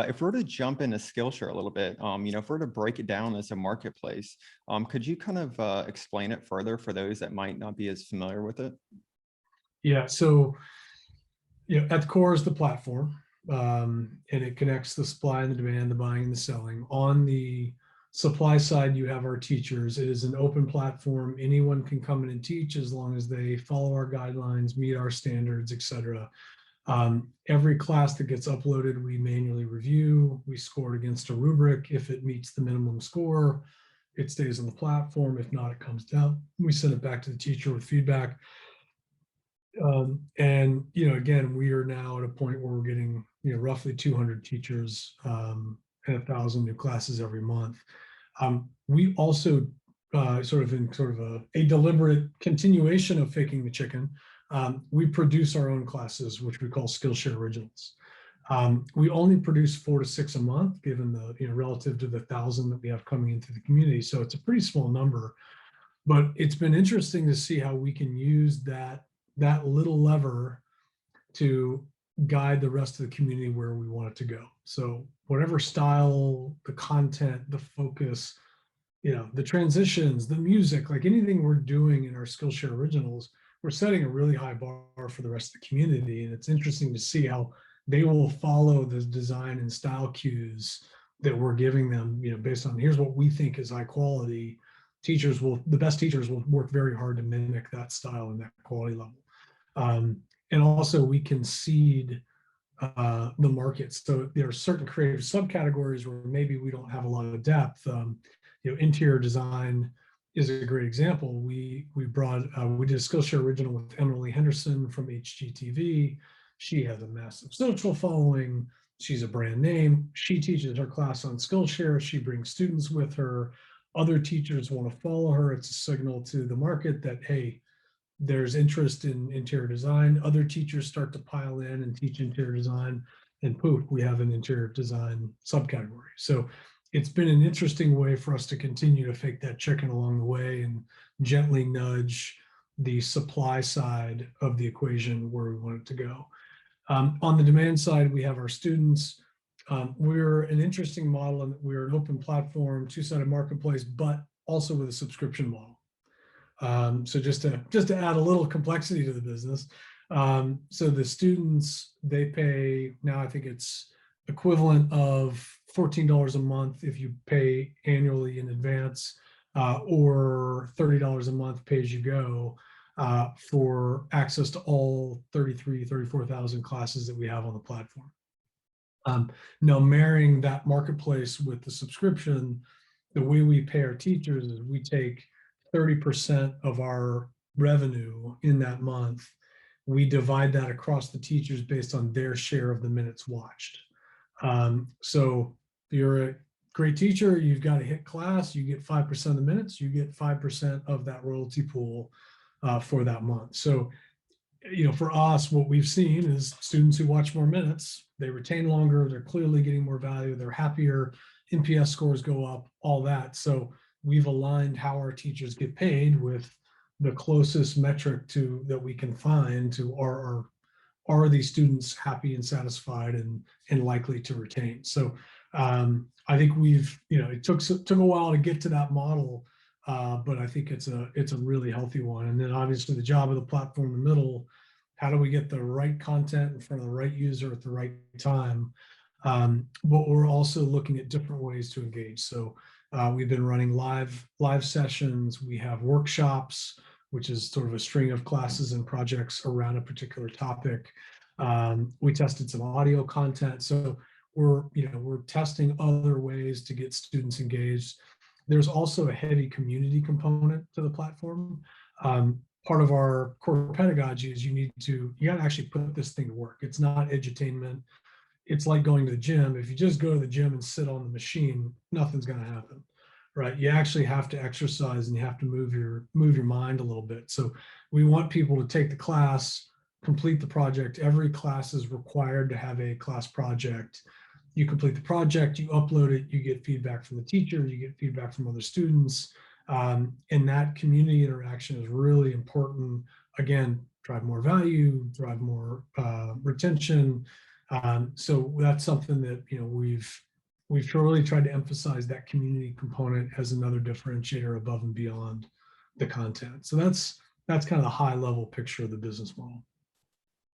If we're to jump into Skillshare a little bit, if we're to break it down as a marketplace, could you kind of explain it further for those that might not be as familiar with it? Yeah, so at the core is the platform, and it connects the supply and the demand, the buying and the selling. On the supply side, you have our teachers. It is an open platform. Anyone can come in and teach as long as they follow our guidelines, meet our standards, etc. Every class that gets uploaded, we manually review. We score it against a rubric. If it meets the minimum score, it stays on the platform. If not, it comes down. We send it back to the teacher with feedback. And again, we are now at a point where we're getting roughly 200 teachers and 1,000 new classes every month. We also sort of a deliberate continuation of faking the chicken. We produce our own classes, which we call Skillshare Originals. We only produce 4 to 6 a month, given the relative to the 1,000 that we have coming into the community. So it's a pretty small number, but it's been interesting to see how we can use that little lever to guide the rest of the community where we want it to go. So whatever style, the content, the focus, the transitions, the music, like anything we're doing in our Skillshare Originals, we're setting a really high bar for the rest of the community. And it's interesting to see how they will follow the design and style cues that we're giving them, based on here's what we think is high quality. The best teachers will work very hard to mimic that style and that quality level. And also we can seed the markets. So there are certain creative subcategories where maybe we don't have a lot of depth. Interior design is a great example. We did a Skillshare original with Emily Henderson from HGTV. She has a massive social following. She's a brand name. She teaches her class on Skillshare. She brings students with her. Other teachers want to follow her. It's a signal to the market that, hey, there's interest in interior design. Other teachers start to pile in and teach interior design, and poof, we have an interior design subcategory. So it's been an interesting way for us to continue to fake that chicken along the way and gently nudge the supply side of the equation where we want it to go. On the demand side, we have our students. We're an interesting model, and we're an open platform, two-sided marketplace, but also with a subscription model. So just to add a little complexity to the business. So the students, they pay now, I think it's equivalent of $14 a month if you pay annually in advance, or $30 a month pay as you go, for access to all 34,000 classes that we have on the platform. Now, marrying that marketplace with the subscription, the way we pay our teachers is we take 30% of our revenue in that month. We divide that across the teachers based on their share of the minutes watched. So if you're a great teacher, you've got a hit class, you get 5% of the minutes, you get 5% of that royalty pool for that month. So, for us, what we've seen is students who watch more minutes, they retain longer, they're clearly getting more value, they're happier, NPS scores go up, all that. So we've aligned how our teachers get paid with the closest metric that we can find to are these students happy and satisfied and likely to retain. So I think it took a while to get to that model, but I think it's a really healthy one. And then obviously the job of the platform in the middle, how do we get the right content in front of the right user at the right time? But we're also looking at different ways to engage. So we've been running live sessions. We have workshops, which is sort of a string of classes and projects around a particular topic. We tested some audio content. So we're testing other ways to get students engaged. There's also a heavy community component to the platform. Part of our core pedagogy is you got to actually put this thing to work. It's not edutainment. It's like going to the gym. If you just go to the gym and sit on the machine, nothing's going to happen, right? You actually have to exercise and you have to move your mind a little bit. So we want people to take the class, complete the project. Every class is required to have a class project. You complete the project, you upload it, you get feedback from the teacher, you get feedback from other students. And that community interaction is really important. Again, drive more value, drive more retention, So that's something that, we've really tried to emphasize that community component as another differentiator above and beyond the content. So that's kind of the high level picture of the business model.